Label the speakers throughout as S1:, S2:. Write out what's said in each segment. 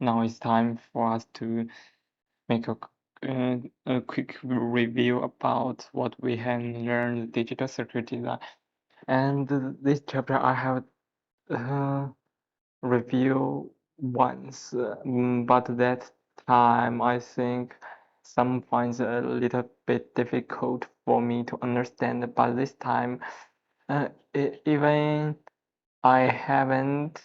S1: now it's time for us to make a quick review about what we have learned in digital circuit design. And this chapter I have review once, but that time I think some points a little bit difficult for me to understand. But this time, even I haven't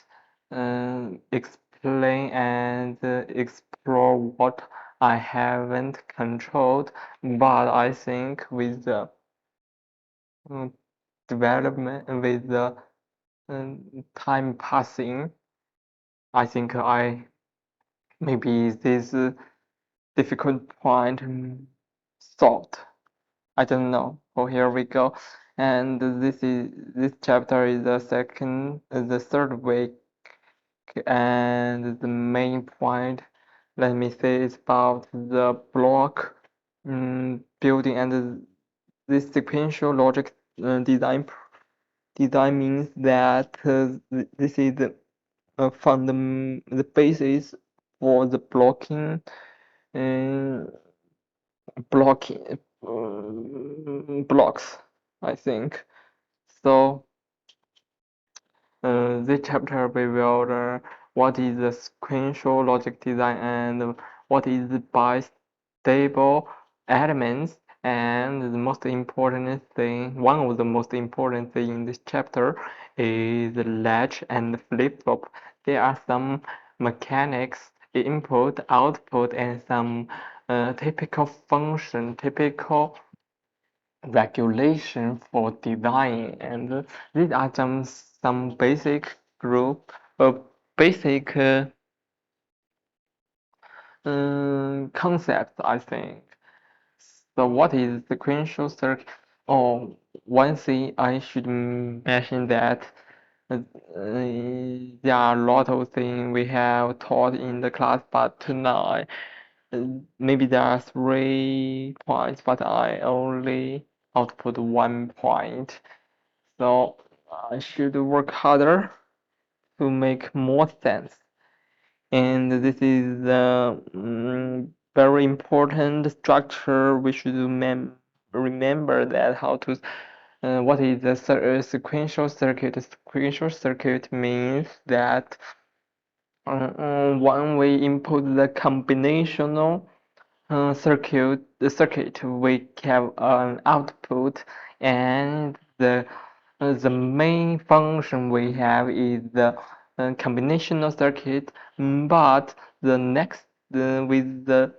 S1: explained and explore what I haven't controlled, but I think with the um, development, with the time passing, I think I maybe this difficult point solved. I don't know. Oh, here we go. And this chapter is the third week, and the main point, let me say, is about the block building and this sequential logic design means that this is the basis for the uh, blocking blocks, I think. So this chapter we will learn what is the sequential logic design and what is the bistable elements, and the most important thing, one of the most important thing in this chapter is the latch and flip-flop. There are some mechanics, input, output, and some typical function, typical regulation for design, and these are some basic group basic concepts, I think. So what is sequential circuit? Oh, one thing I should mention that uh, there are a lot of things we have taught in the class, but tonight maybe there are 3 points, but I only output 1 point. So I should work harder to make more sense. And this is a very important structure. We should remember that how to what is the sequential circuit? Sequential circuit means that when we input the combinational the circuit we have an output, and the main function we have is the combinational circuit, but the next with the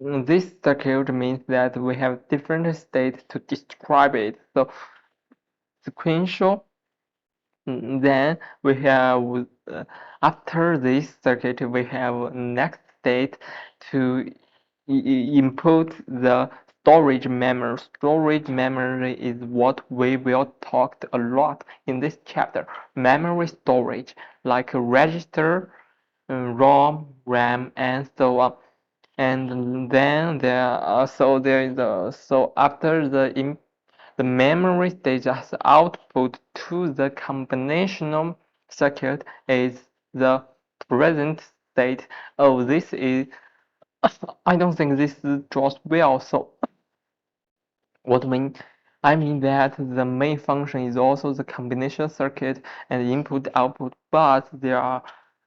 S1: this circuit means that we have different states to describe it. So sequential, then we have after this circuit we have next state to input the storage memory. Storage memory is what we will talk a lot in this chapter. Memory storage, like a register, ROM, RAM, and so on. And then so after the memory stage as output to the combinational circuit is the present state. Oh, this is I don't think this draws well. So what I mean that the main function is also the combination circuit and input output, but there are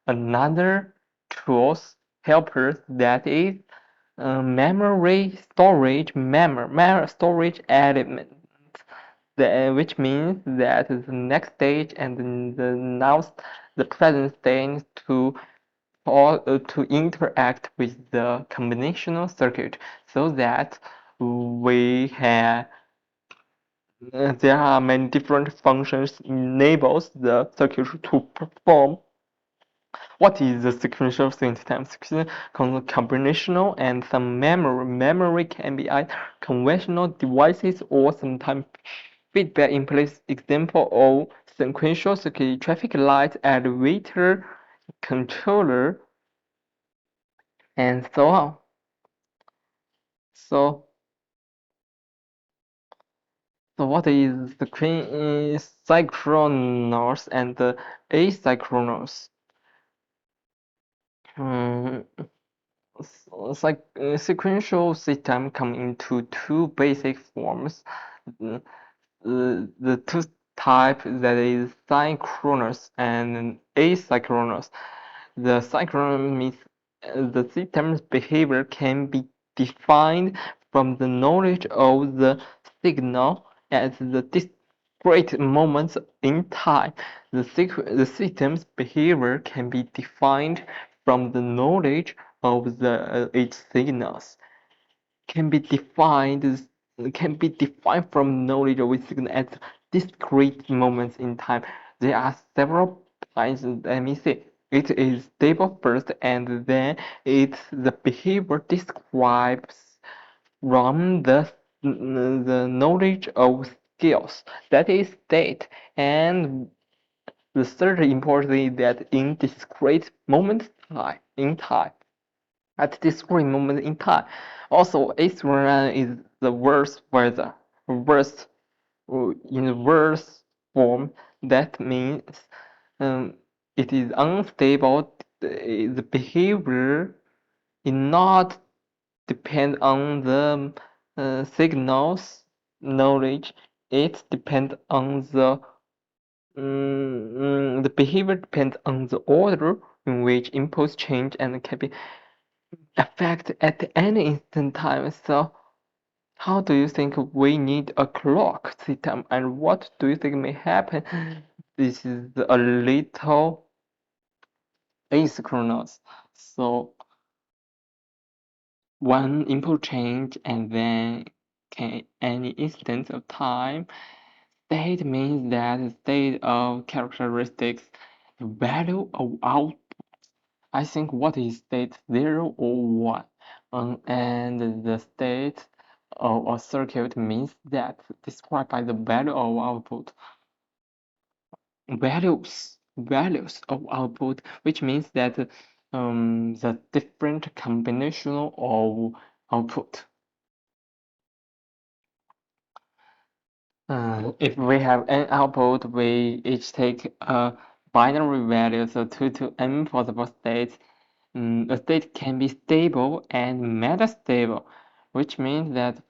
S1: another tools helpers that is memory storage storage element, which means that the next stage and the now the present stage to interact with the combinational circuit, so that we have there are many different functions enables the circuit to perform. What is the sequential system? Combinational and some memory. Memory can be either conventional devices or sometimes feedback in place. Example of sequential circuit: traffic light, elevator, controller, and so on. So, what is the synchronous and the asynchronous? sequential system come into two basic forms. Mm, the two type that is synchronous and asynchronous. The synchronous means the system's behavior can be defined from the knowledge of the signal at the discrete moments in time. The system's behavior can be defined from the knowledge of its signals. Can be defined can be defined from knowledge of its signal at discrete moments in time. There are several points. Let me see. It is stable first, and then it's the behavior describes from the knowledge of skills. That is state. And the third important is that in discrete moment time in time. At discrete moment in time. Also, asynchronous is the worst in the worst form. That means um, it is unstable. The behavior is not depend on the signals knowledge. It depends on the behavior depends on the order in which impulse change and can be affect at any instant time. So how do you think we need a clock system and what do you think may happen? This is a little asynchronous. So one input change and then can any instant of time. State means that state of characteristics, the value of output. I think what is state 0 or 1? And the state of a circuit means that described by the value of output. Values of output, which means that the different combination of output. If we have an output, we each take a binary value, so 2 to n possible states. A state can be stable and metastable, which means that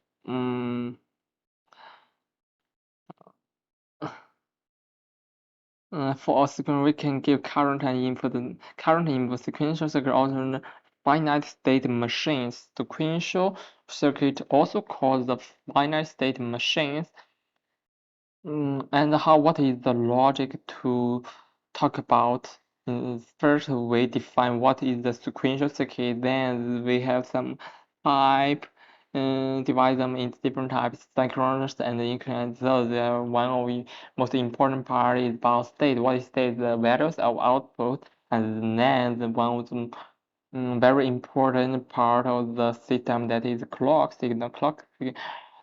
S1: for a sequence, we can give current and input. Current input sequential circuit alternate finite state machines. Sequential circuit also called the finite state machines. And what is the logic to talk about? First, we define what is the sequential circuit. Then we have some type, divide them into different types, synchronous and inclined. So the one of the most important part is about state. What is state? The values of output, and then the one of the very important part of the system that is clock signal. Clock signal.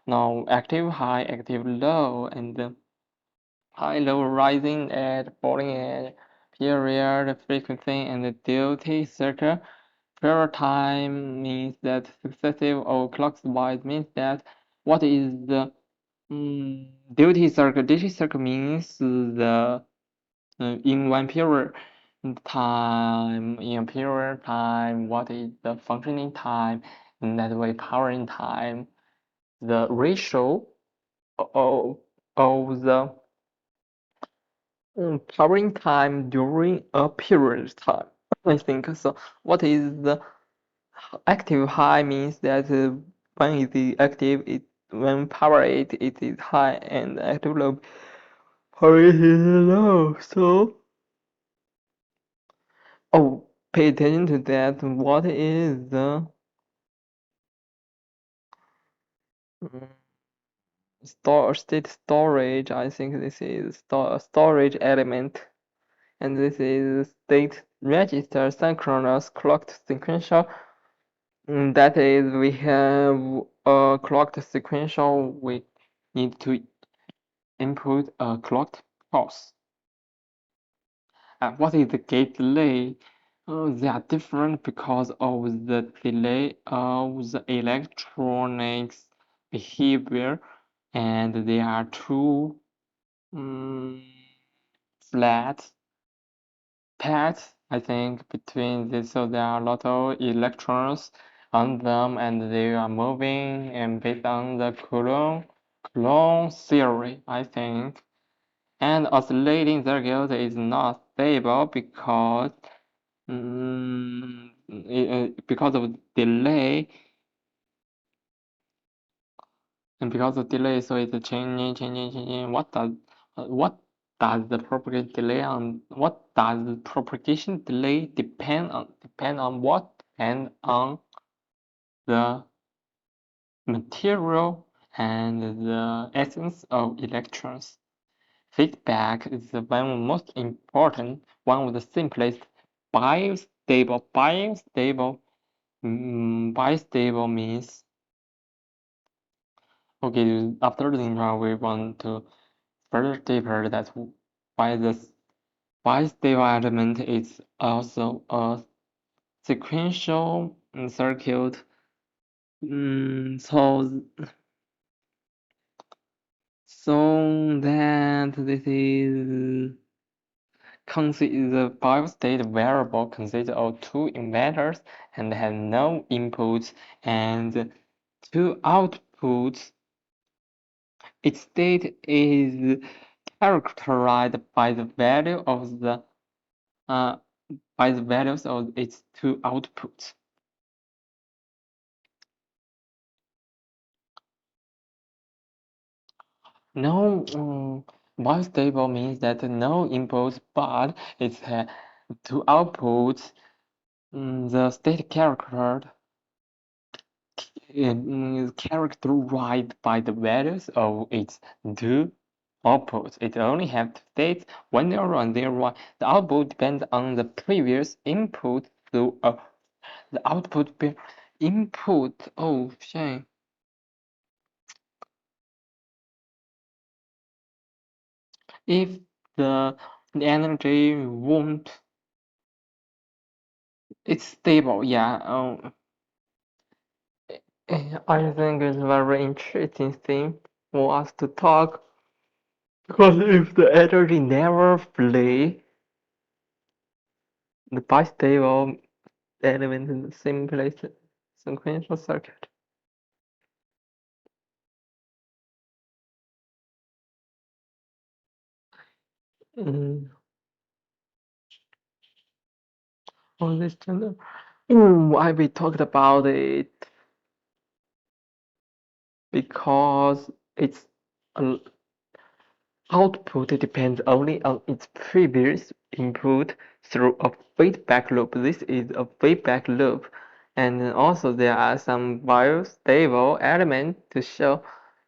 S1: Now active high, active low, and high low rising at falling at period frequency and duty circle. Period time means that successive or clockwise means that what is the duty circle? Duty circle means the in one period time, in a period time, what is the functioning time, and that way powering time, the ratio of the powering time during a period of time. I think so. What is the active high means that when it is active, when power it is high, and active low power it is low. So pay attention to that. What is the mm, state storage? I think this is storage element, and this is state register synchronous clocked sequential. That is, we have a clocked sequential. We need to input a clocked pulse. What is the gate delay? They are different because of the delay of the electronics behavior, and there are two flat paths, I think, between this. So there are a lot of electrons on them and they are moving and based on the Coulomb theory, I think. And oscillating circuit is not stable because of delay, and because of delay, so it's changing. What does the propagation delay on? What does the propagation delay depend on? Depend on what? Depend on the material and the essence of electrons. Feedback is the one of the most important, one of the simplest. Biostable. Bistable means, okay, after the intro, we want to further deeper that why the bistable element is also a sequential circuit. So that this is the biostate variable consists of two emitters and has no inputs and two outputs. Its state is characterized by the value of the by the values of its two outputs. No, bistable means that no inputs, but it has two outputs. The state is characterized by the values of its two outputs. It only has two states, 1, 0, and 0, 1. The output depends on the previous input, so the output input. Oh, shame. If the energy won't, it's stable. Yeah. I think it's very interesting thing for us to talk, because if the energy never flee, the bistable element in the same place, sequential circuit. Mm. On this channel, why we talked about it, because its output depends only on its previous input through a feedback loop. This is a feedback loop. And also there are some biostable elements to show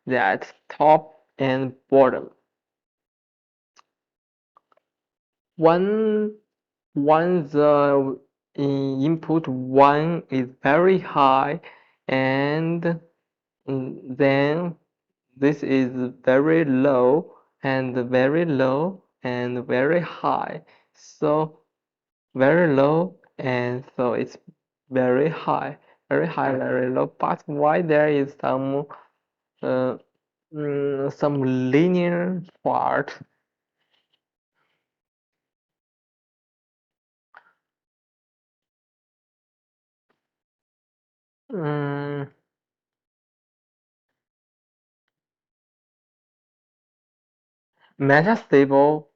S1: that top and bottom. One Once the input 1 is very high, and then this is very low and very low and very high. So very low, and so it's very high, very low. But why there is uh, some linear part? Um, Metastable.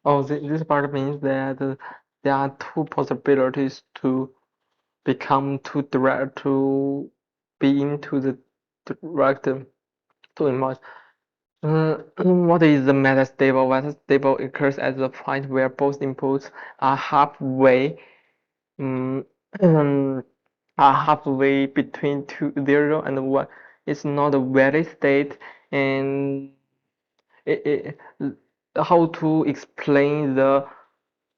S1: Oh, this part means that there are two possibilities to become to direct to be into the direct to image. What is the metastable? Metastable occurs at the point where both inputs are halfway, um, are halfway between 0 and 1. It's not a valid state, and it, how to explain the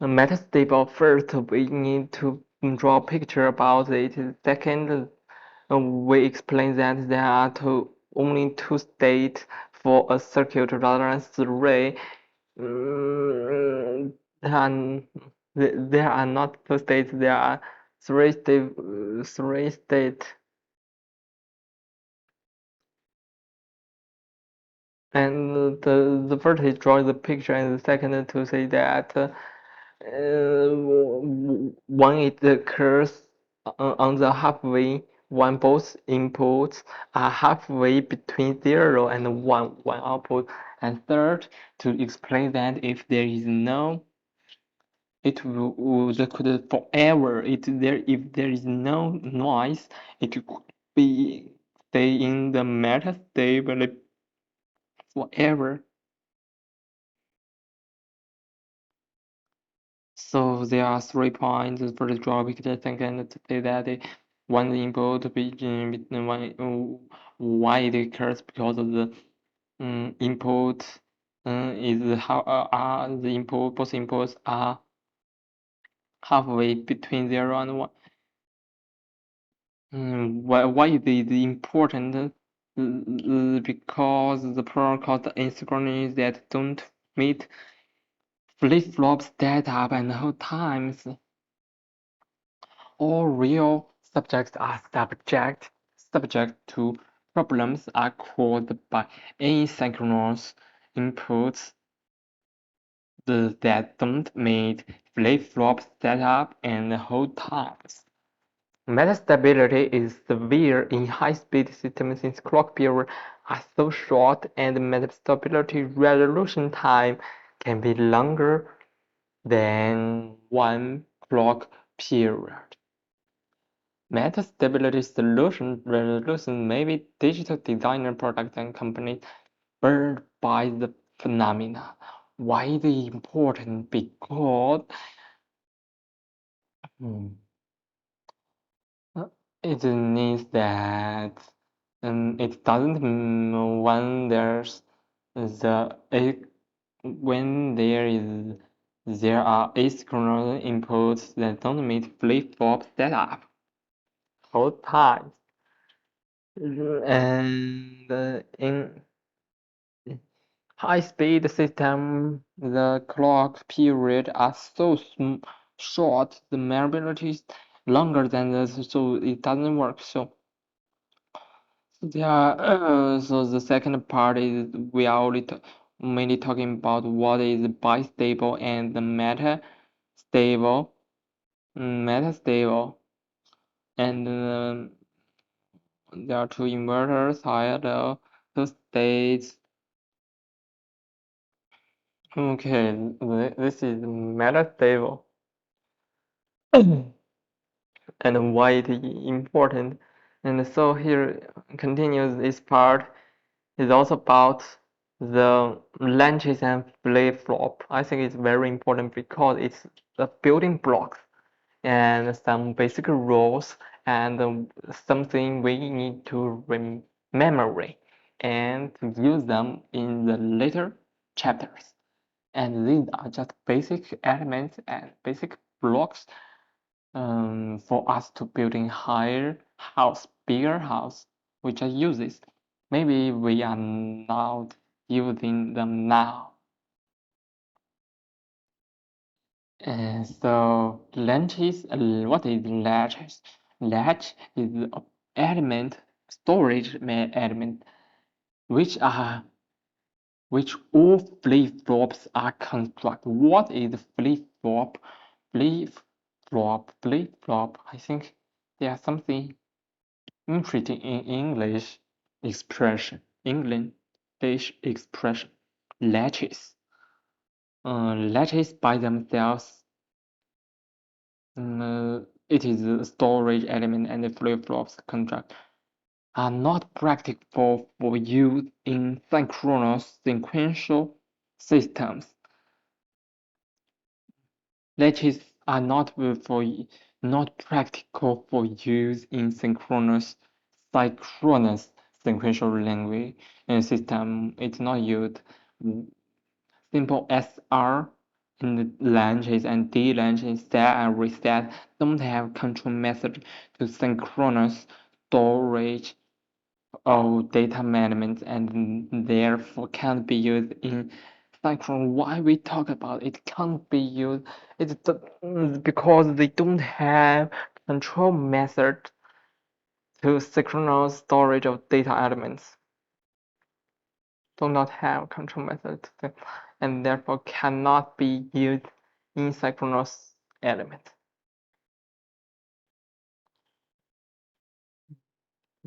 S1: metastable? First, we need to draw a picture about it. Second, we explain that there are only two states for a circuit rather than three. And there are not two states. There are three state. And the first is drawing the picture, and the second to say that when it occurs on the halfway, when both inputs are halfway between 0 and 1 output. And third, to explain that if there is no, it could forever. If there is no noise, it could be stay in the metastable forever. So there are 3 points for the draw because I think and to say that one input between why it occurs because of the input is how the input both inputs are halfway between 0 and 1. Why is it important? Because the program called asynchronous that don't meet flip-flops that up and hold times. All real subjects are subject to problems are caused by asynchronous inputs that don't meet flip-flop setup and hold times. Metastability is severe in high-speed systems since clock periods are so short and metastability resolution time can be longer than one clock period. Metastability solution resolution may be digital designer products and companies burned by the phenomena. Why is it important? Because it means that it doesn't when there's when there are asynchronous inputs that don't meet flip-flop setup. Hold times. And in high-speed system, the clock period are so short, the variability is longer than this, so it doesn't work. So so the second part is we are only mainly talking about what is bistable and the metastable, and there are two inverters, either two states. Okay, this is metastable. And why it is important. And so here continues this part is also about the latches and flip-flop. I think it's very important because it's the building blocks and some basic rules and something we need to remember and to use them in the later chapters. And these are just basic elements and basic blocks for us to building higher house, bigger house, we just use this. Maybe we are not using them now. And so latches, what is latches? Latch is an element, storage element, which all flip-flops are constructed. What is flip-flop? Flip-flop. I think there's something interesting in English expression. Latches. Latches by themselves. It is a storage element and the flip-flops construct are not practical for use in synchronous sequential systems. Latches are not practical for use in synchronous sequential language system. It's not used. Simple SR in the languages and D languages set and reset don't have control method to synchronous storage of data management and therefore can't be used in synchronous. Why we talk about it can't be used? It's because they don't have control method to synchronize storage of data elements. Do not have control method and therefore cannot be used in synchronous element.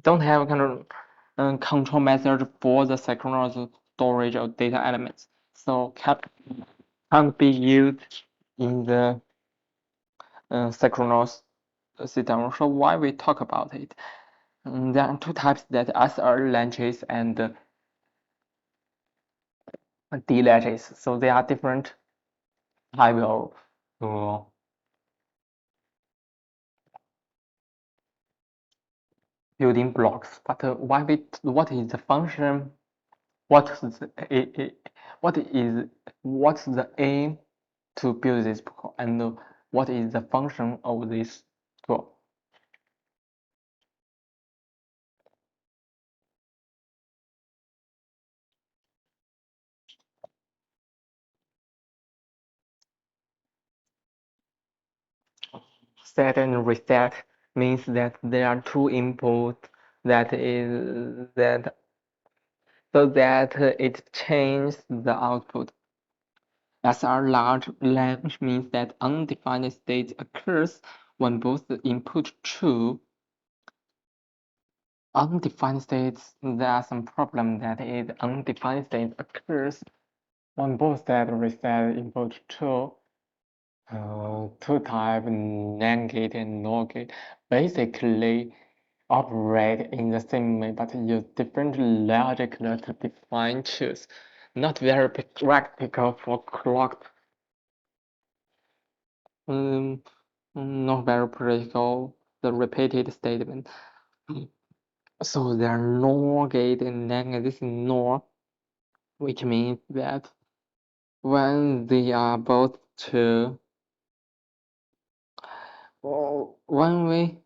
S1: Don't have control method for the synchronous storage of data elements, so can't be used in the synchronous system. So why we talk about it? There are two types, that SR latches and D latches. So they are different type of building blocks. But what is the function? What's the aim to build this block, and what is the function of this block? Set and reset means that there are two inputs, so that it changes the output. SR large range means that undefined state occurs when both the input true. Undefined states, there are some problem that is undefined state occurs when both set reset input true. Two type NAND gate and NOR gate basically operate in the same way, but use different logic to define truth. Not very practical for clock. Not very practical. The repeated statement. So there are NOR gate and NAND gate. This is NOR, which means that when they are both true, one way.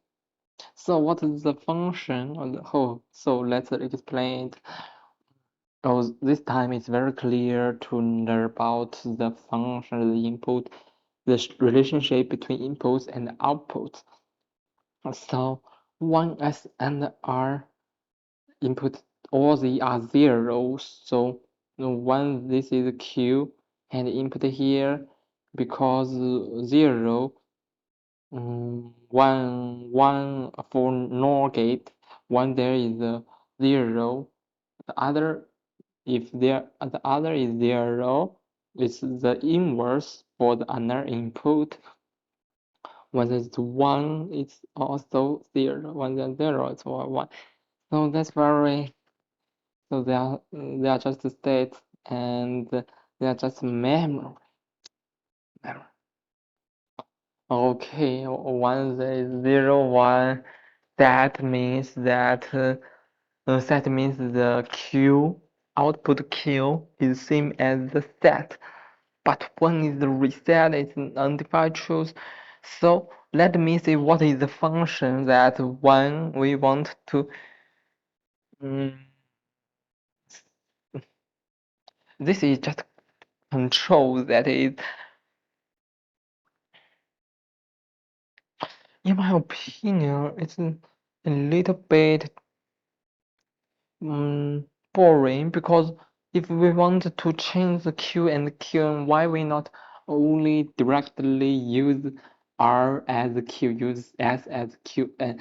S1: So what is the function of the whole? So let's explain it. Oh, this time it's very clear to learn about the function of the input, the relationship between inputs and outputs. So 1s and r input, all they are zeros. So when this is q and input here, because 0, 1 for NOR gate, when there is a 0, the other, if the other is 0, it's the inverse for the another input. When it's 1, it's also 0. When it's 0, it's 1. So that's very, so they are just states, and they are just memory. Okay, when there is 0, 1, that means that the Q output Q is same as the set, but when is the reset, it's an undefined truth. So let me see what is the function that when we want to this is just control, that is, in my opinion, it's a little bit boring, because if we want to change the Q and Q, why we not only directly use R as Q, use S as Q, and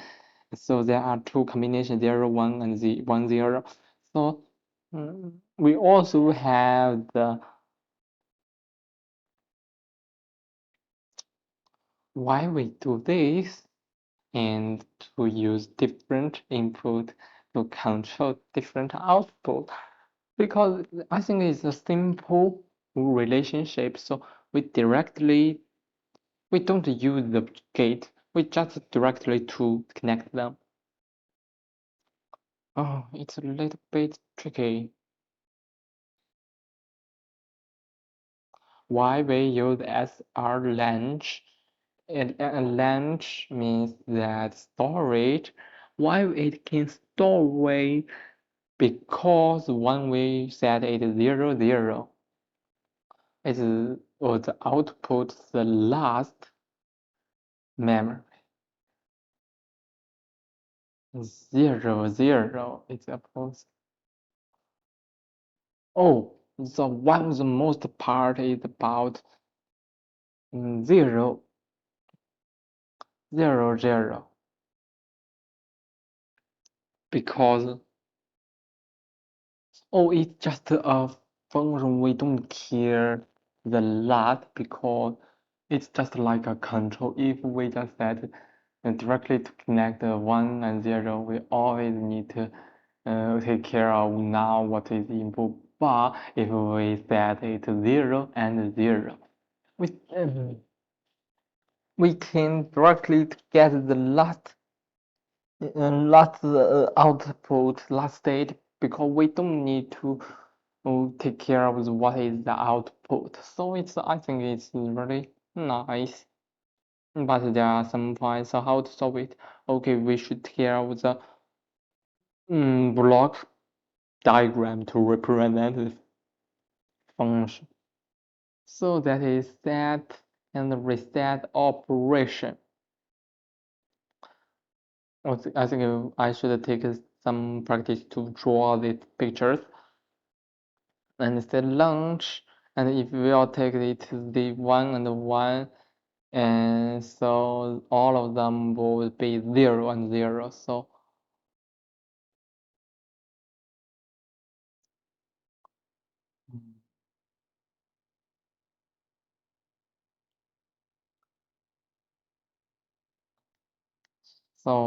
S1: so there are two combinations, 0, 1 and 1, 0. So we also have the why we do this, and to use different input to control different output, because I think it's a simple relationship. So we don't use the gate, we just directly to connect them. Oh, it's a little bit tricky. Why we use SR range? And range means that storage. Why it can store? Because when we set it 0, 0, it or the output the last memory. 0, 0 is opposed. Oh, the one of the most part is about 0, 0, 0, because oh, it's just a function we don't care the lot because it's just like a control. If we just set directly to connect the 1 and 0, we always need to take care of now what is input. But if we set it 0 and 0, we, um, we can directly get the last output, last state, because we don't need to take care of what is the output. So I think it's really nice. But there are some points. So how to solve it? Okay, we should take care of the block diagram to represent the function. So that is set and reset operation. I think I should take some practice to draw these pictures. And set launch, and if we will take it the 1 and 1, and so all of them will be 0 and 0. So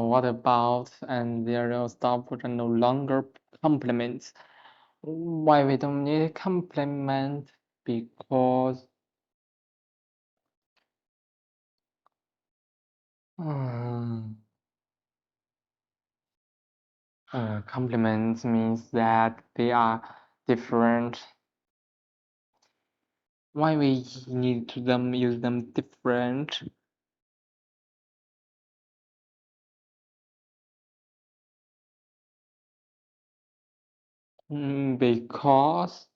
S1: what about and 0 stopwatch and no longer complements? Why we don't need complement? Because complements means that they are different. Why we need to use them different? Because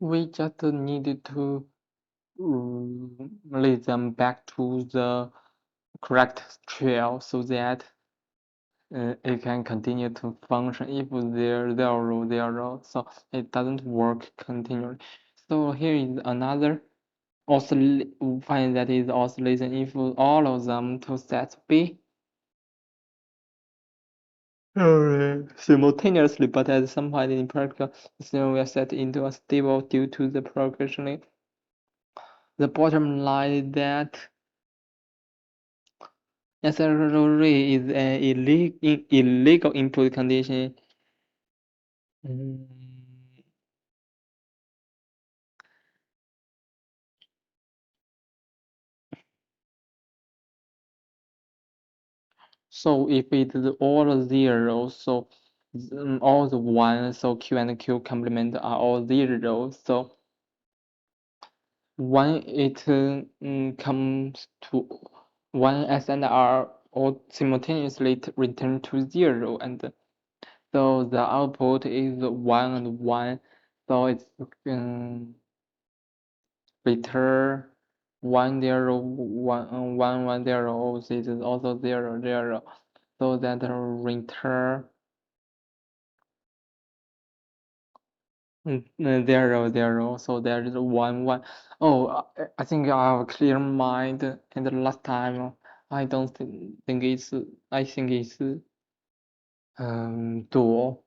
S1: we just needed to lead them back to the correct trail so that it can continue to function if they're 0, 0, so it doesn't work continually. So here is another find that is oscillation if all of them to set B simultaneously, but at some point in practical, the signal will set into a stable due to the progression. The bottom line is that acceleration is an illegal input condition. So if it is all 0, so all the 1, so Q and Q complement are all 0. So when it comes to 1 S and R all simultaneously return to 0, and so the output is 1 and 1, so it's return 1 0 1 1 1 0. This is also 0 0, so that return 0 0. So there is 1 1. Oh, I think I have a clear mind. And the last time I don't think it's. I think it's dual.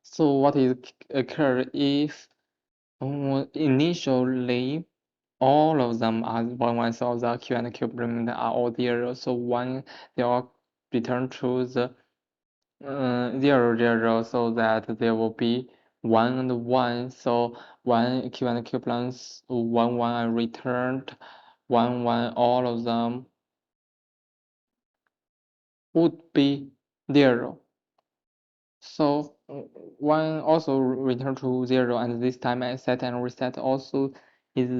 S1: So what is occur if initially all of them are 1 1, so the Q and Q complement are all 0. So when they all return to the 0 0, so that there will be 1 and 1. So 1 Q and Q plus 1 1 are returned 1 1, all of them would be 0. So 1 also return to 0, and this time I set and reset also is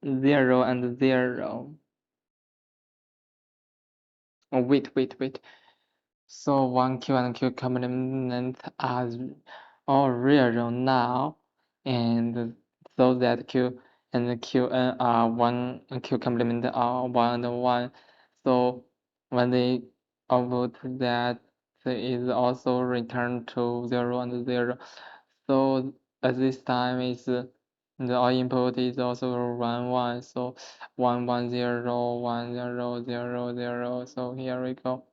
S1: 0 and 0. Oh, wait. So 1 Q and Q complement are all real now, and so that Q and Qn are 1 and Q complement are 1 and 1. So when they output that is also returned to 0 and 0. So at this time is the input is also 1 1. So 1 1 0 1 0 0 0. So here we go.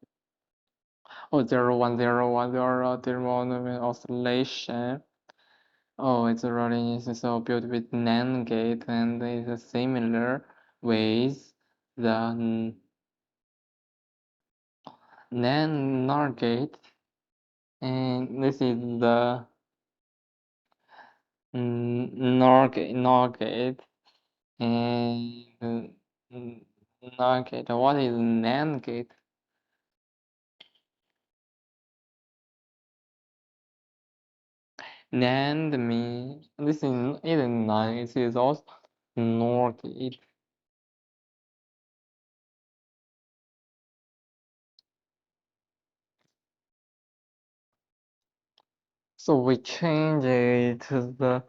S1: Oh, 0 1 0 1 0 0 oscillation. Oh, it's really so built with NAND gate and it's similar with the NAND NOR gate, and this is the NOR gate, and NOR gate. What is NAND gate? NAND means this is isn't NAND. It is also NOR gate. So we change it to the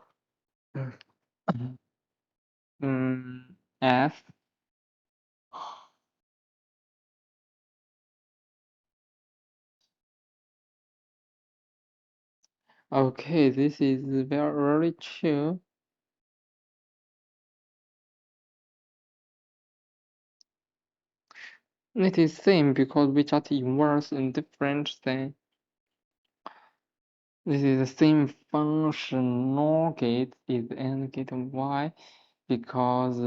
S1: F. Okay, this is very true. It is same because we just inverse in different thing. This is the same function NOR gate is AND gate. Why? Because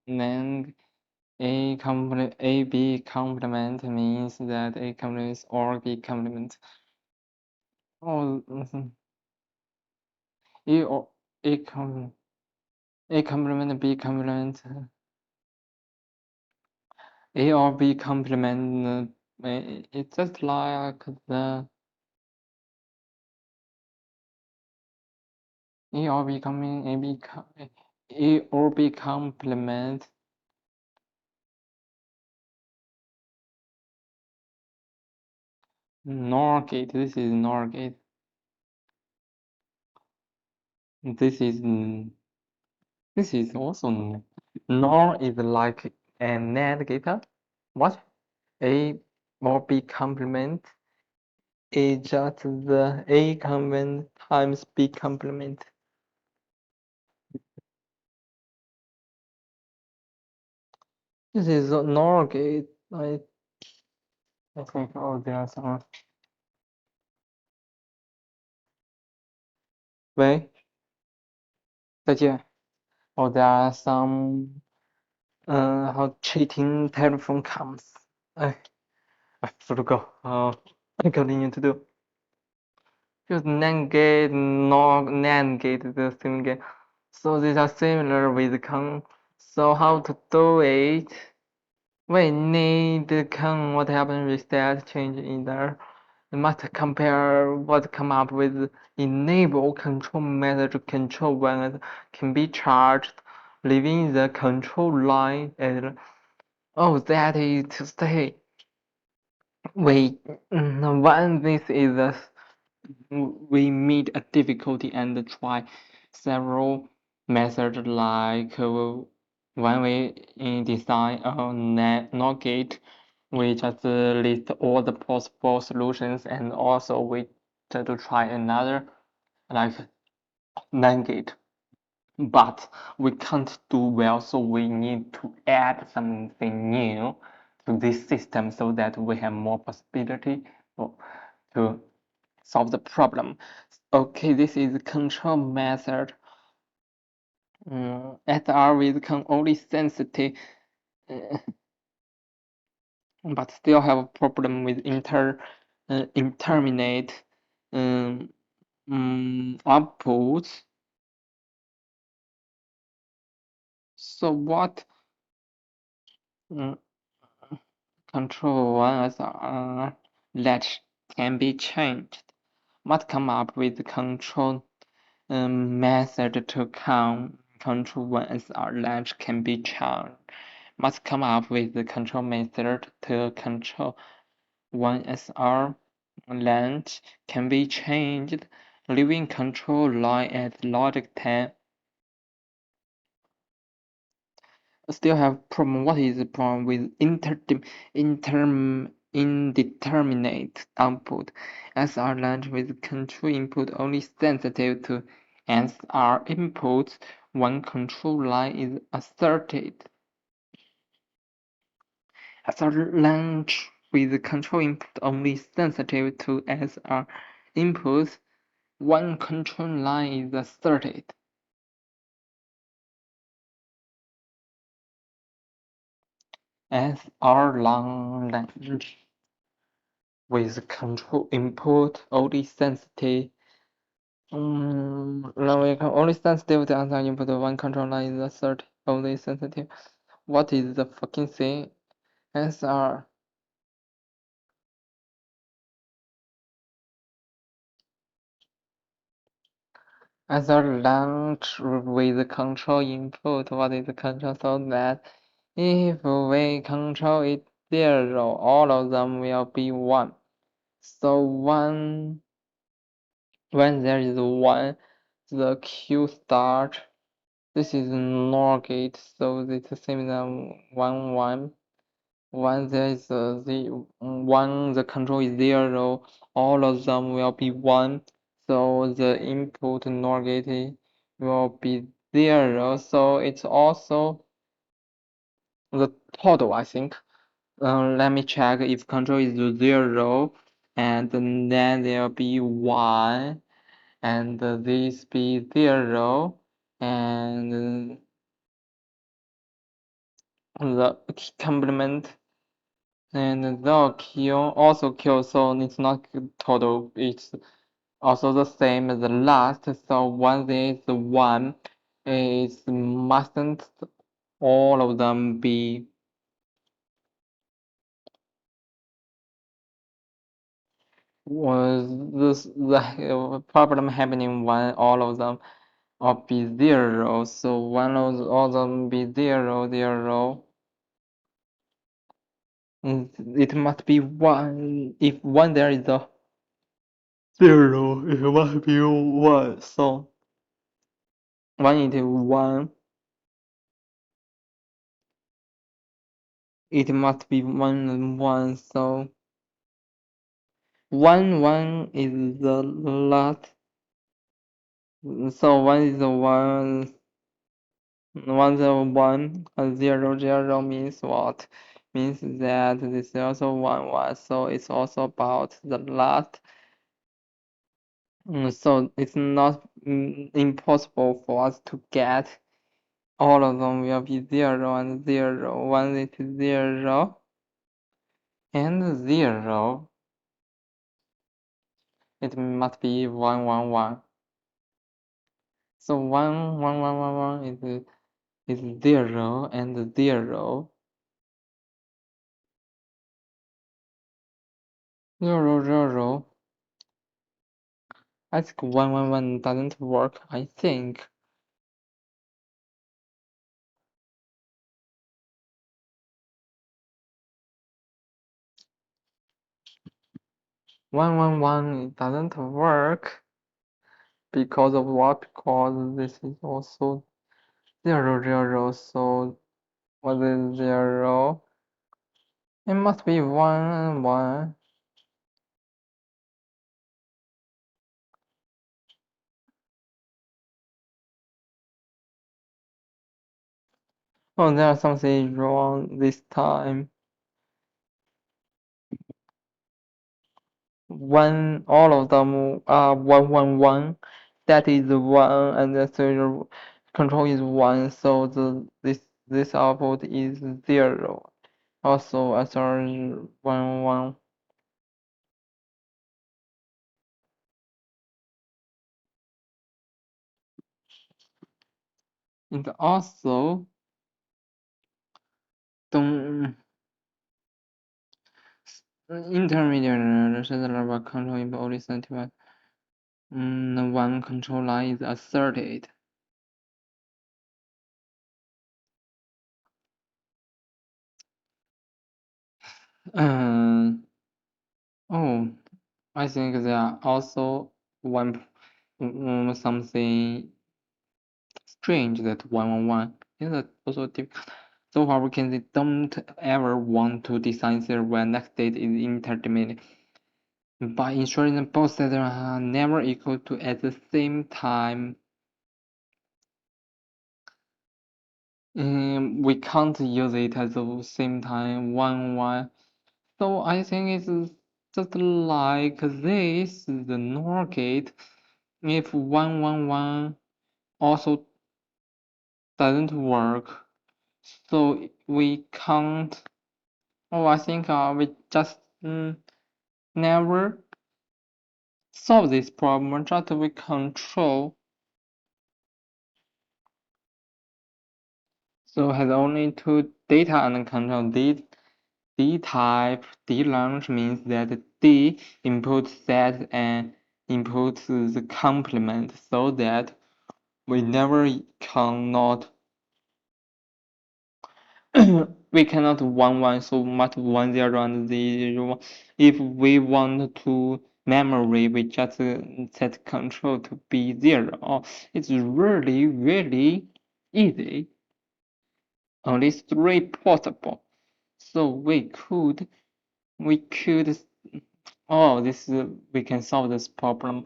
S1: then A B complement means that A complement is or B complement. Oh, A or A complement, A complement, B complement, A or B complement. It's just like the A or B complement, A or B complement. NOR gate. This is NOR gate. This is also NOR is like a NAND gate. What? A or B complement is just the A complement times B complement. This is a NOR gate. I think there are some. Wait, 再见. There are some how cheating telephone comes. I forgot go. I continue to do. Just NAND gate, NAND gate, the same gate. So these are similar with So how to do it? We need what happened with that change in there. We must compare what come up with enable control method to control when it can be charged, leaving the control line and that is to say we when this is we meet a difficulty and try several methods like when we design a NOT gate, we just list all the possible solutions and also we try to try another like NAND gate. But we can't do well, so we need to add something new to this system so that we have more possibility to solve the problem. Okay, this is control method. SR with only sensitive, but still have a problem with interminate outputs. So what control one SR latch can be changed? Must come up with control method to control one SR latch can be changed. Must come up with the control method to control one SR latch can be changed, leaving control line at logic 10. still have problem. What is the problem with indeterminate output? SR language with control input only sensitive to SR inputs. One control line is asserted. SR language with control input only sensitive to SR inputs. One control line is asserted. SR language with control input only sensitive. Only sensitive to answer input. One control line is assert only sensitive. What is the fucking thing? SR. SR launch with control input. What is the control? So that if we control it 0, all of them will be 1. So when there is 1, the Q start. This is NOR gate, so it's the same as 1 1. When there is the control is 0, all of them will be 1. So the input NOR gate will be 0. So it's also the total, I think. Let me check if control is 0, and then there will be 1, and this be 0, and the complement and the kill also kill, so it's not total, it's also the same as the last. So once there is 1, it mustn't all of them be was this the problem happening when all of them or be 0. So one of all them be 0 0. It must be 1. If 1 there is a 0, it must be 1. So 1 into 1, it must be 1 and 1. So 1 1 is the last. So 1 is the 1. 1 0 1, 0 0 means what? Means that this is also 1 1. So it's also about the last. So it's not impossible for us to get all of them will be 0 and 0. 1 is 0 and 0. It must be 1 1 1. So 1 1 1 1 1 is 0 and 0. 0 0. I think 1 1 1 doesn't work, I think. One one one doesn't work because of what? Because this is also 0 0. So what is 0? It must be 1 1. Oh, there's something wrong this time. One, all of them are 1 1 1. That is 1, and the serial control is 1. So this output is 0. Also, SR 1 1. And also, don't intermediate cellular control input only sent one control line is asserted. Oh, I think there are also one something strange that 1 1 1 is also difficult. So far, we can say don't ever want to decide when next date is indeterminate by ensuring that both sets are never equal to at the same time. We can't use it at the same time, one. So I think it's just like this, the NOR gate. If 1 also doesn't work, so we can't. Oh, I think we just never solve this problem. Just we control. So has only two data and control. D type D launch means that D inputs set and inputs the complement, so that we never cannot we cannot 1 so much 1 0 and 0 1. If we want to memory, we just set control to be 0. Oh, it's really easy. Only 3 possible. So we could oh this we can solve this problem.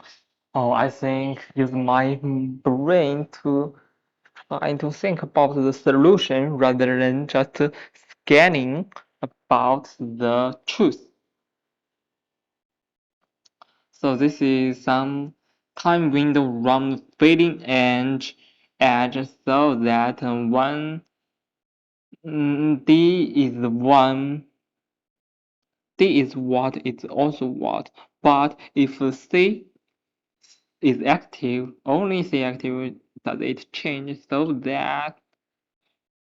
S1: Oh, I think use my brain to try to think about the solution rather than just scanning about the truth. So this is some time window around the fading edge so that one D is one D is what it's also what. But if C is active, only C active does it change so that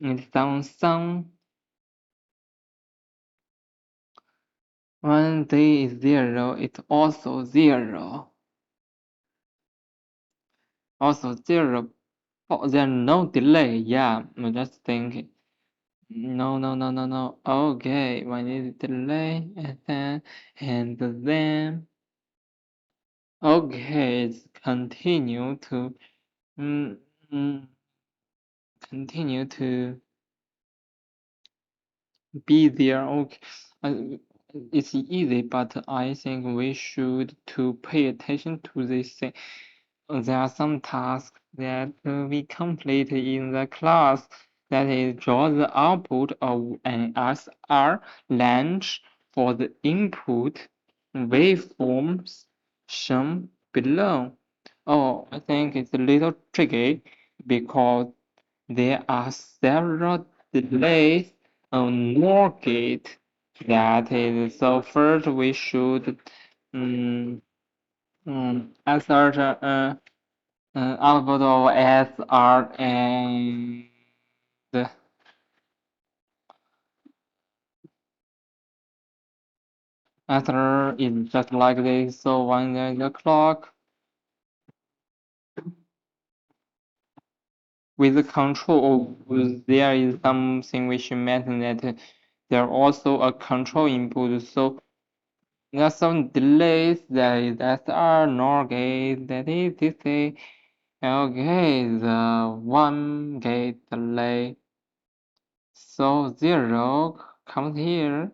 S1: it's on some when D is 0, it's also 0. Also 0. Oh, there's no delay. Yeah, I'm just thinking. No. Okay, we need delay and then okay, it's mm, mm, continue to be there. Okay, uh, it's easy, but I think we should to pay attention to this thing. There are some tasks that we complete in the class, that is draw the output of an SR range for the input waveforms shown below. Oh, I think it's a little tricky because there are several delays on NOR gate. That is, so first we should assert output of SR and SR is just like this. So when there's a clock with the control, there is something we should mention that there are also a control input. So there are some delays. There is SR, NOR gate, that is DC. Okay, the 1 gate delay. So 0 comes here.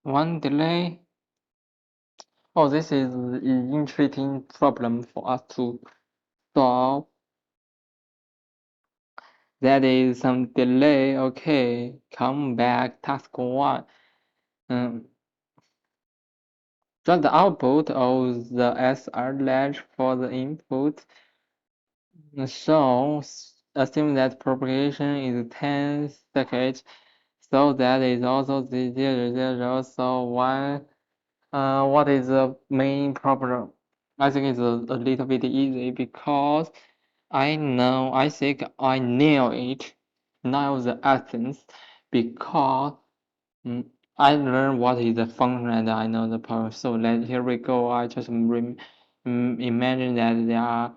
S1: 1 delay. Oh, this is an interesting problem for us to solve. That is some delay. Okay, come back, task 1. Just the output of the SR latch for the input. So assume that propagation is 10 seconds. So that is also the 0. So what is the main problem? I think it's a little bit easy because I think I nail it, nail the essence, because I learned what is the function and I know the power. So here we go. I just imagine that there are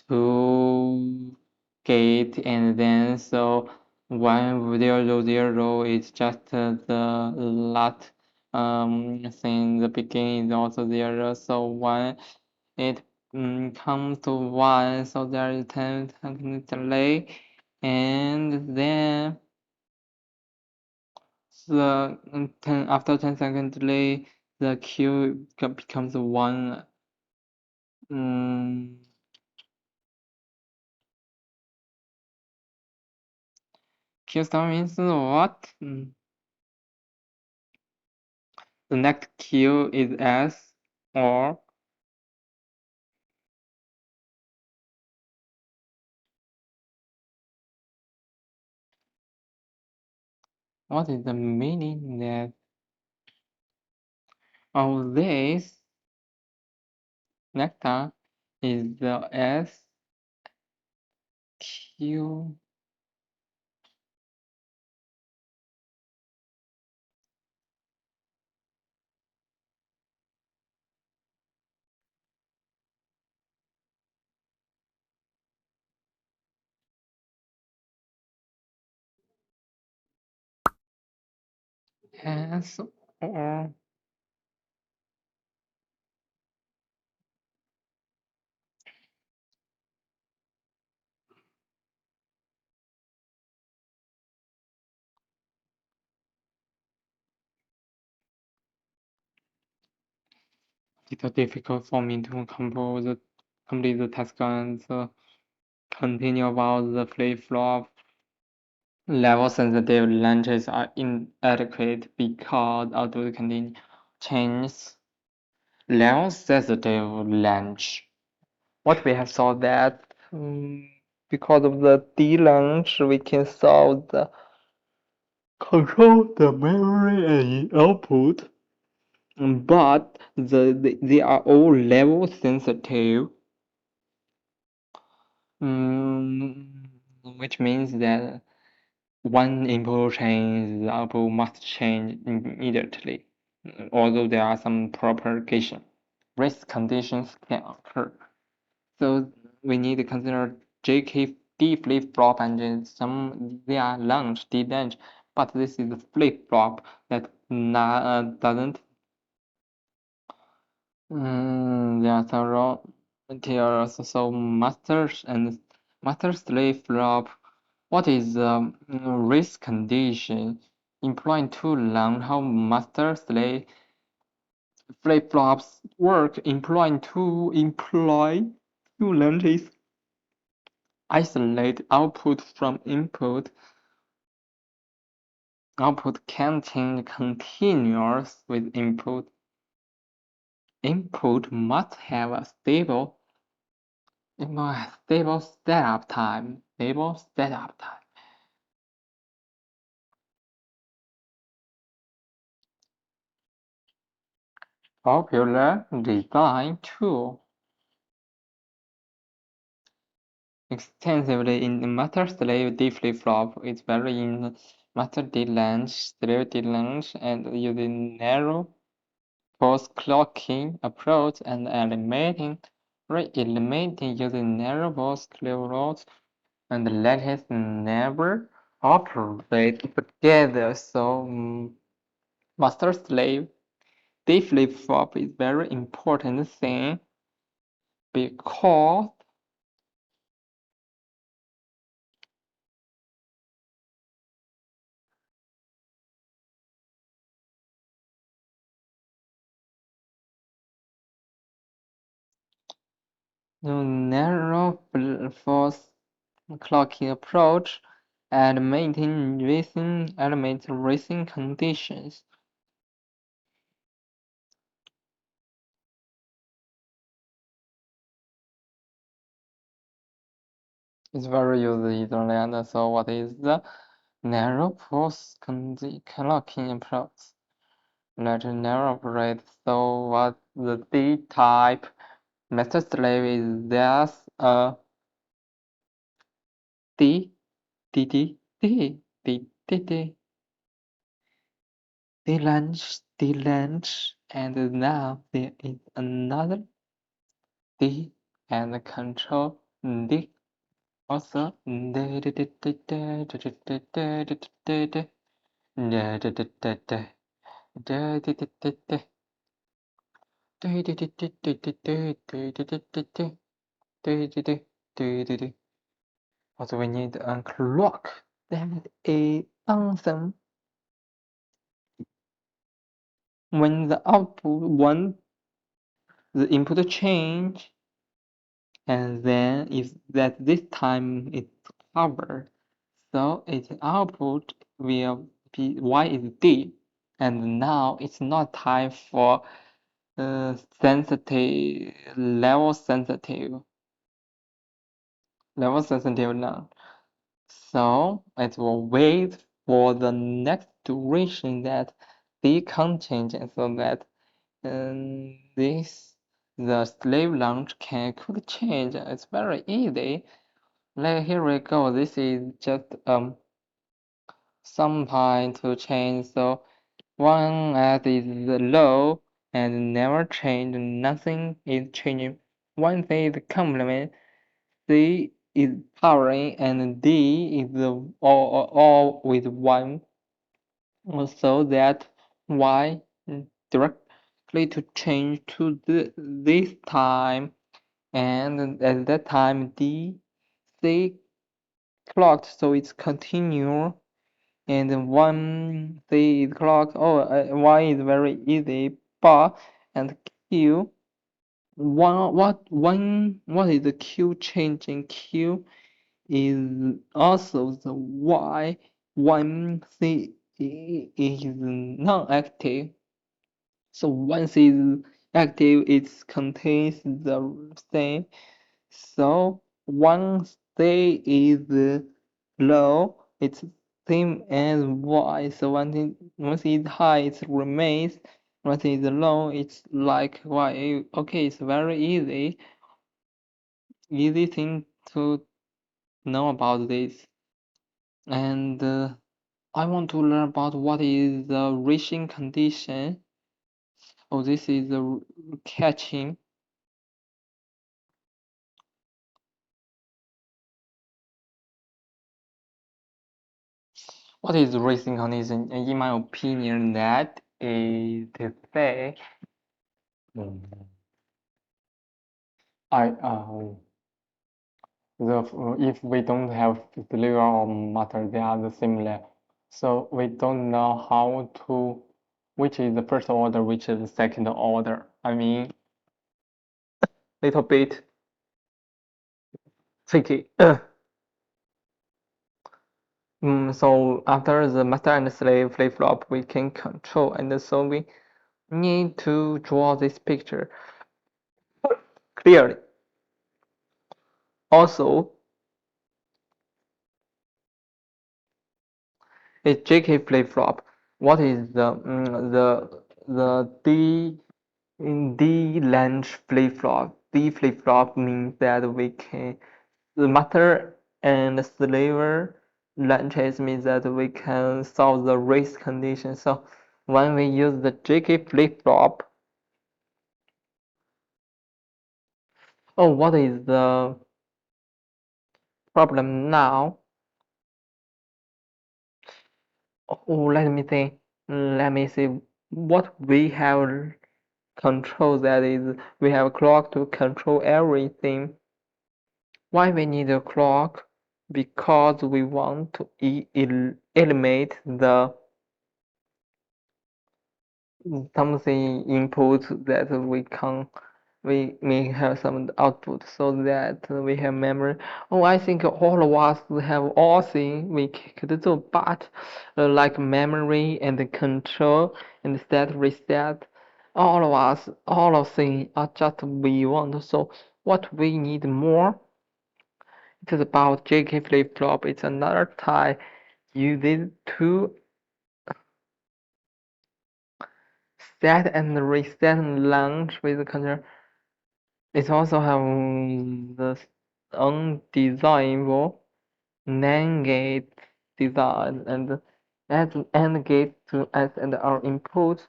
S1: two gate and then so 1 0 0 is just the last thing. The beginning is also 0. So when it comes to 1, so there is 10 second delay. and then after 10 seconds delay, the Q becomes 1. Q star means what? The next Q is S, or what is the meaning that of this nectar is the S Q? S, or it's difficult for me to complete the task and continue about the flip-flop. Level sensitive lunges are inadequate because auto continue change. Level sensitive lunge. What we have saw that because of the D lunge we can solve the control the memory and output, but they are all level sensitive, which means that one input change, the output must change immediately, although there are some propagation risk conditions can occur. So we need to consider JKD flip-flop and some they are lunge, D-lunge, but this is a flip-flop that doesn't. There are several materials, so masters and master slave flop. What is the risk condition employing too long? How master slave flip flops work? Employ two lunges. Isolate output from input. Output can change continuous with input. Input must have a stable setup time. Stable setup time. Popular design tool. Extensively in the master slave D flip-flop is very in master D lunge, slave D lunge, and using narrow post-clocking approach and re-eliminating using narrow post-clocking and lattice never operate together. So master slave D flip-flop is very important thing because the narrow force clocking approach and maintain racing element racing conditions. It's very user and so what is the narrow force clocking approach? Let narrow operate. So what the D type master slave is there's a D D D D D D D D lunge, and now there is another D and control D also Also, we need a clock that is awesome. When the input change, and then if that this time it's covered, so its output will be y is d, and now it's not time for sensitive level sensitive now. So it will wait for the next duration that they can change, and so that this the slave launch could change. It's very easy. Like here we go. This is just some time to change. So one S is low and never change. Nothing is changing. One C is complement. C is powering, and D is all with one. So that Y directly to change to this time, and at that time D C clocked, so it's continue. And one C is clocked. Y is very easy, but and Q what is the Q changing? Q is also the Y. One C is non-active. So once it's active, it contains the same. So once C is low, it's same as Y. So once it's high, it remains. Once it's low, it's like Y. Okay, it's very easy thing to know about this. And I want to learn about what is the reaching condition. Oh, this is the catching. What is the reaching condition? In my opinion, that is to say, I if we don't have liver or matter, they are the similar. So we don't know how to, which is the first order, which is the second order. I mean, little bit tricky. So after the master and slave flip-flop, we can control, and so we need to draw this picture clearly. Also, a JK flip-flop. What is the D range flip-flop? D flip-flop means that we can the master and slave ranges means that we can solve the race condition. So when we use the JK flip-flop, what is the problem now? Let me see what we have control, that is we have a clock to control everything. Why we need a clock? Because we want to eliminate the something input that we may have some output, so that we have memory. I think all of us have all things we could do, but like memory and control and set reset, all of things are just we want. So what we need more, it is about JK flip flop. It's another type uses to set and reset launch with control. It also have the undesirable NAND gate design and add AND gate to us and our input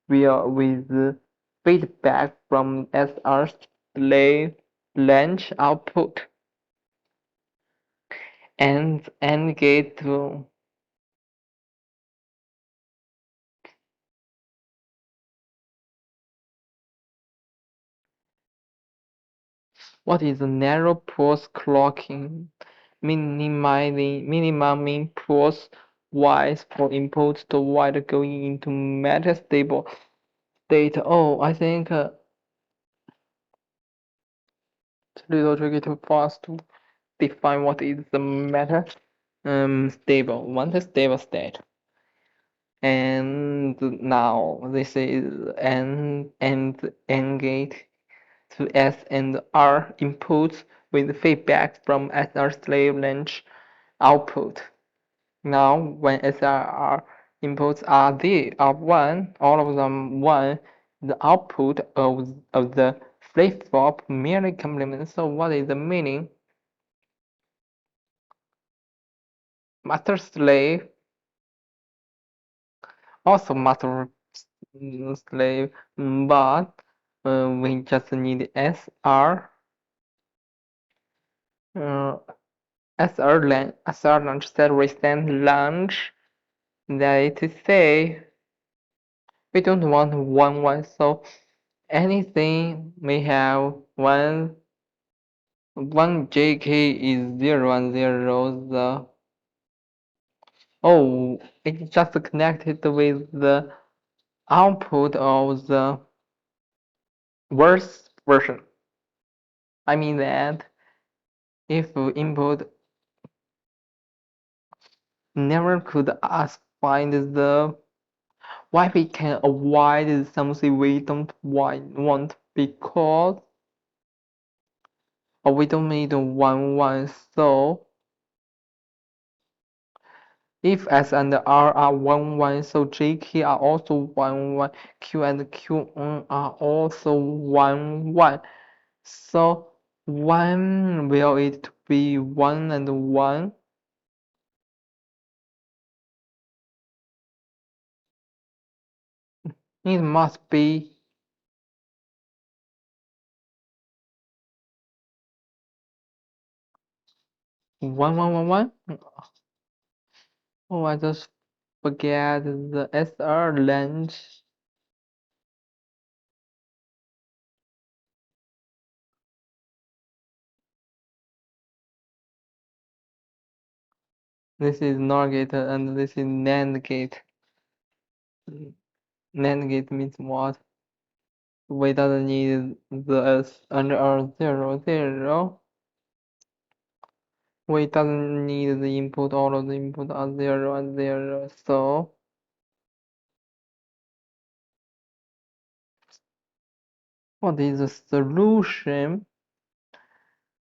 S1: with feedback from SR slave launch output and AND gate to what is narrow pulse clocking? minimum plus wise for inputs to while going into metastable state. Oh, I think it's a little tricky for us to define what is the meta stable, one stable state. And now this is n gate to S and R inputs with feedback from SR slave range output. Now when SR inputs are one, all of them one, the output of the flip-flop merely complements. So what is the meaning? Master slave also master slave, but we just need SR uh, SR launch set recent launch. That is to say, we don't want one, so anything may have one JK is 0 and 0. It's just connected with the output of the worst version. I mean that if input never could us find the why we can avoid something we don't want because we don't need one. So if S and R are 1 so JK are also 1 Q and QN are also 1. So 1 will it be 1 and 1? It must be 1. Oh, I just forget the SR length. This is NOR gate and this is NAND gate. NAND gate means what? We don't need the S under R 0. We don't need the input, all of the input are 0 and 0. So what is the solution?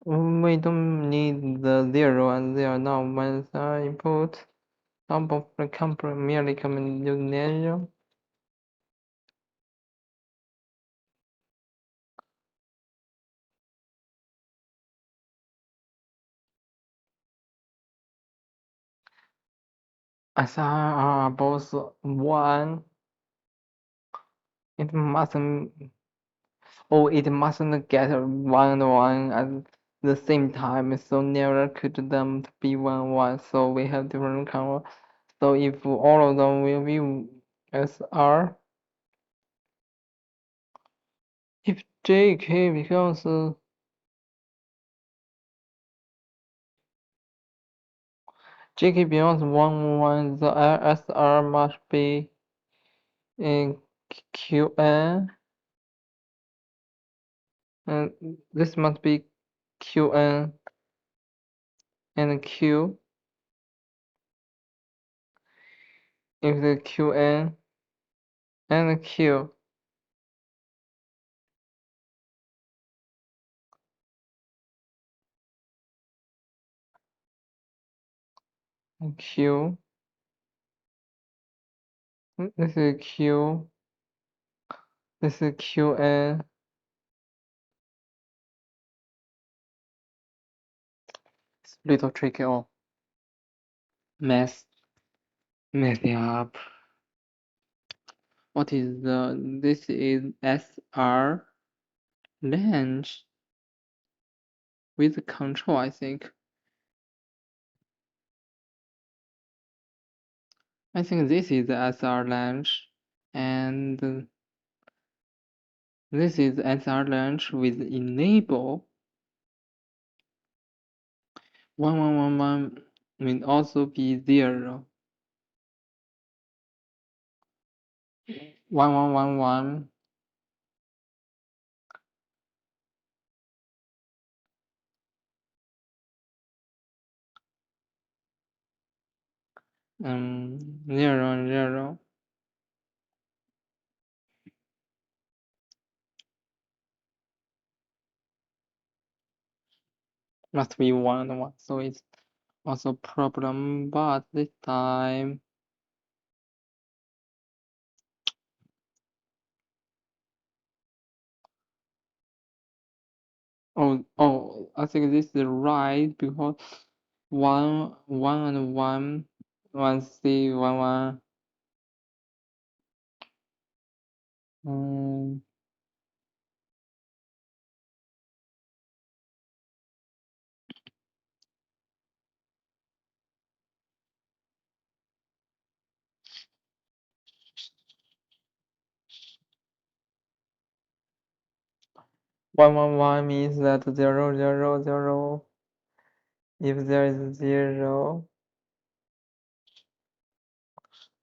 S1: We don't need the 0 and 0 now when the input number of the merely combination. As are both 1, it mustn't get 1 at the same time, so never could them be 1. So we have different color. So if all of them will be SR, if JK becomes JK becomes 1, the SR must be in QN, and this must be QN and Q. If the QN and Q and Q, this is Q, this is QN. It's a little tricky. Oh, mess it up. What is this is SR range with control, I think. I think this is the SR range, and this is SR range with enable. 1 will also be 0. 1111 0 0 must be 1 so it's also problem, but this time I think this is right because 1 and 1 C 1 1 1 means that 0 0 0. If there is 0,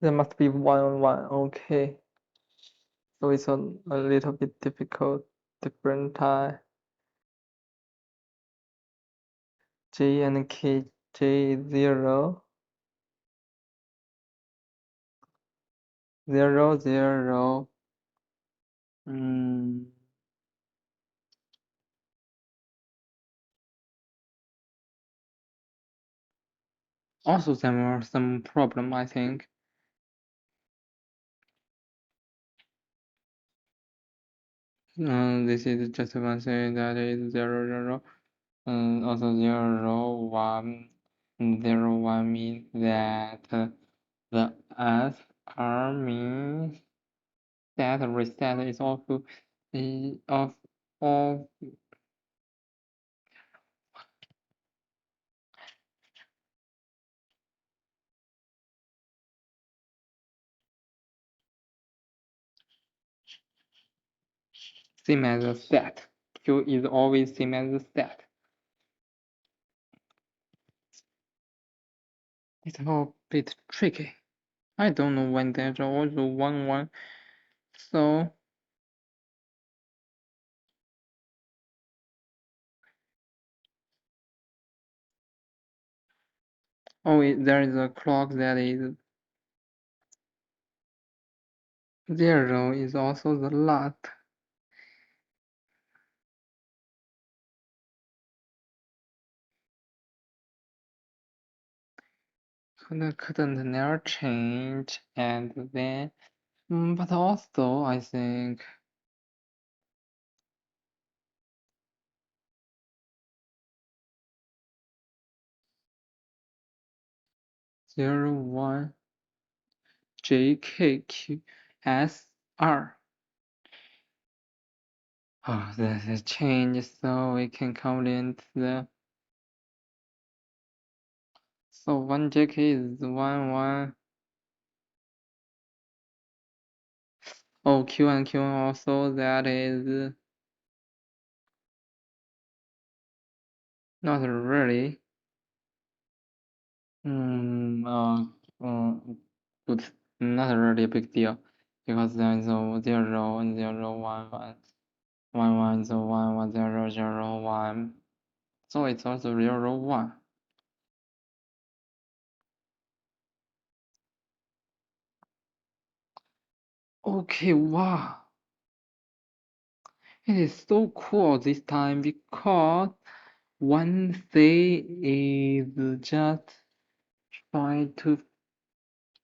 S1: there must be 1 1. Okay, so it's a little bit difficult, different time. J and K, J is 0 0 0. Also, there are some problem, I think. This is just one thing that is 0 0. Also 0 1. 0 1 means that the SR means that reset is also of same as a set. Q is always same as a set. It's a bit tricky. I don't know when there's also 1 1. So there is a clock that is 0 is also the lot. Couldn't never change, and then but also I think zero one JKQSR. Oh, there's a change, so we can complete the. So 1 JK is 1 1. Oh, Q and Q also, that is not really. But not really a big deal because there is a 0 and 0 1 1. 1 1 is 1 1 0 0 1. So it's also 0 1. Okay, wow. It is so cool this time because one thing is just trying to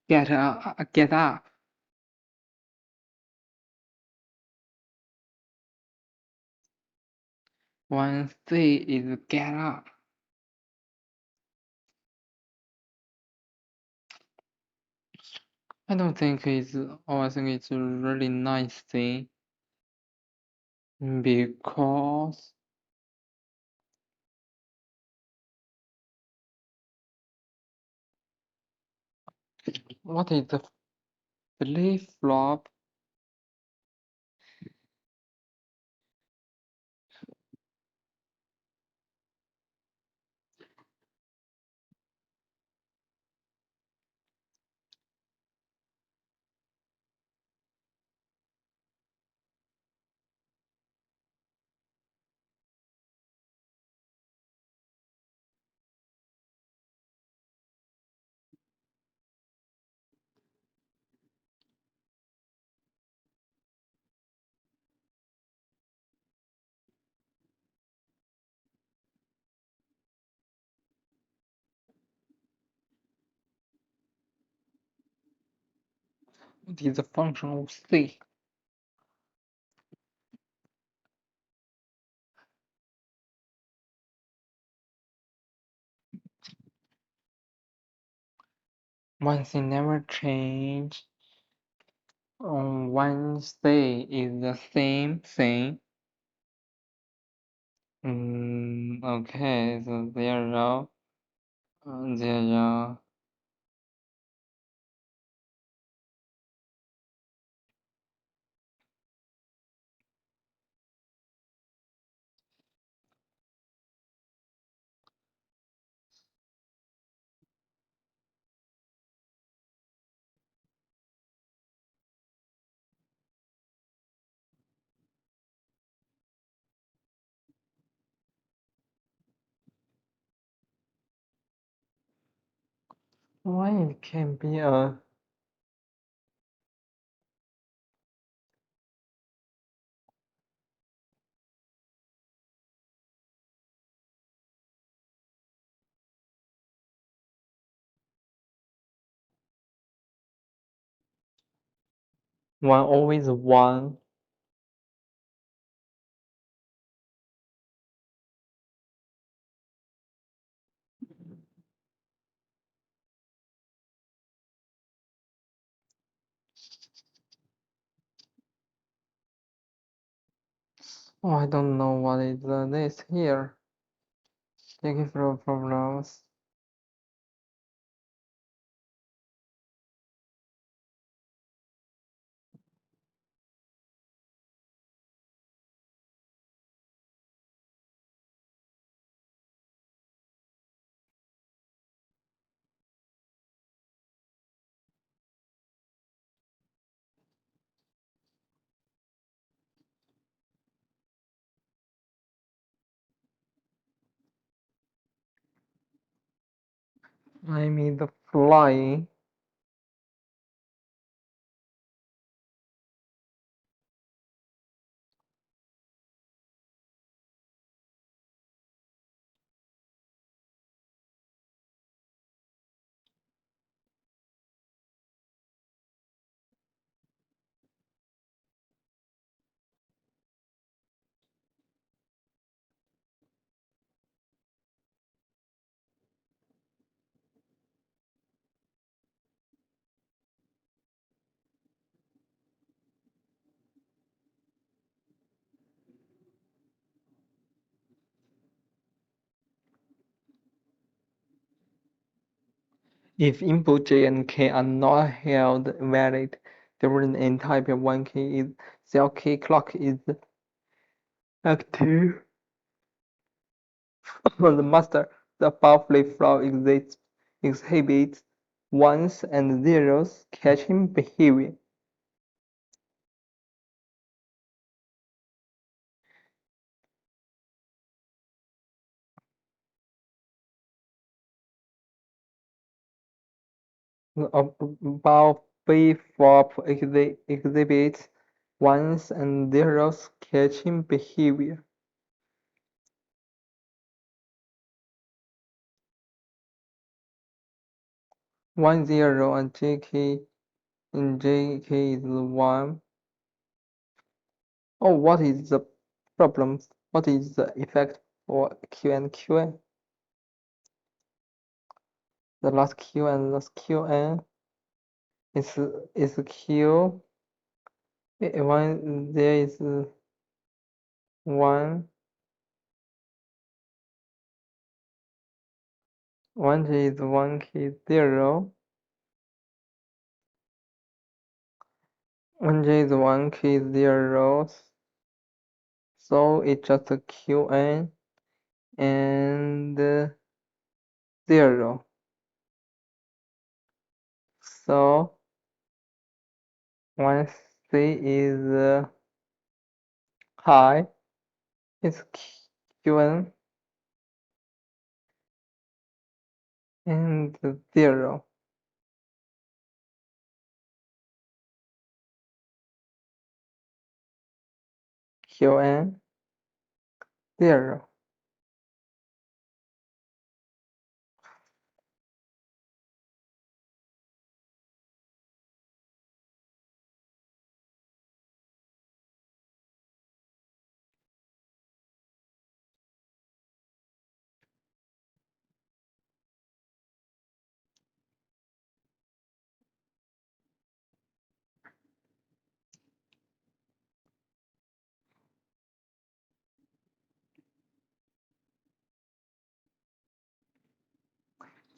S1: get up. One thing is get up. I don't think it's. I think it's a really nice thing because what is the flip flop? What is the function of C? One thing never change. One C is the same thing. Okay, so 0, 0. Why it can be a one always one? Oh, I don't know what is this here. Thank you for problems. I mean the flying. If input J and K are not held valid during n type of 1K is cell K clock is active. The master, the above flip-flop exhibits ones and zeros catching behavior. The above flip-flop exhibits ones and zeros catching behavior. One zero and JK is one. Oh, what is the problem? What is the effect for Q and QN? The last Q and last QN is Q. One there is one. One J is one K 0. One J is one K 0. So it's just a QN and 0. So one C is high. It's QN and 0. QN 0.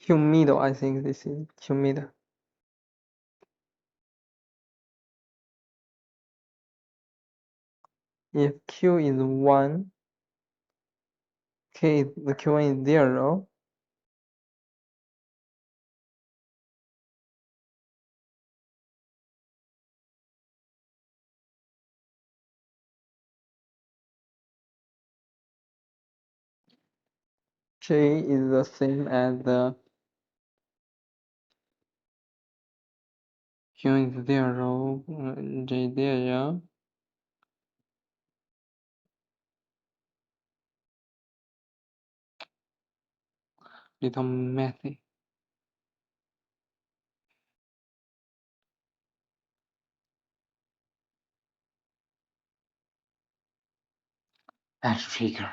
S1: Q middle, I think this is Q middle. If Q is 1, the Q1 is 0, J is the same as the Q is 0, J 0. Little messy. Edge trigger.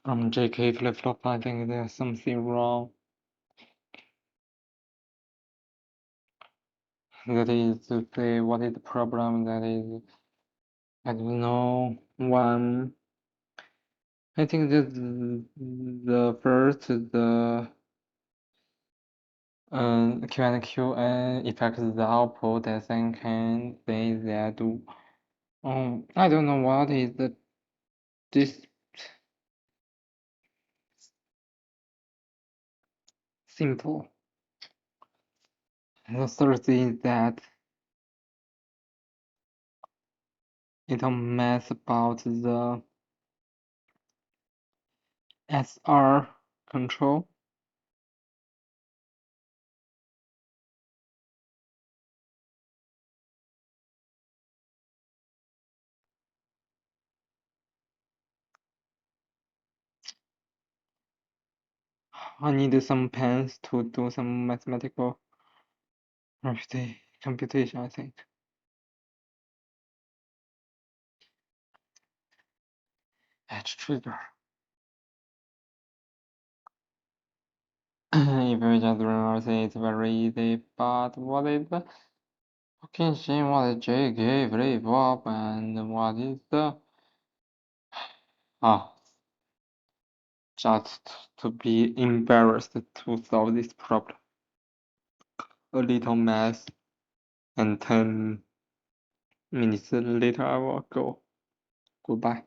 S1: From JK flip flop, I think there's something wrong. That is to say, what is the problem? That is, I don't know. One, I think that the first, the Q and Q affects the output. I think can say that. I don't know what is this simple. The third thing is that it mess about the SR control. I need some pens to do some mathematical computation, I think. Edge trigger. If you just remember, it's very easy, but what is the fucking shame? What is JK flip flop and what is the just to be embarrassed to solve this problem. A little math, and 10 minutes later I will go. Goodbye.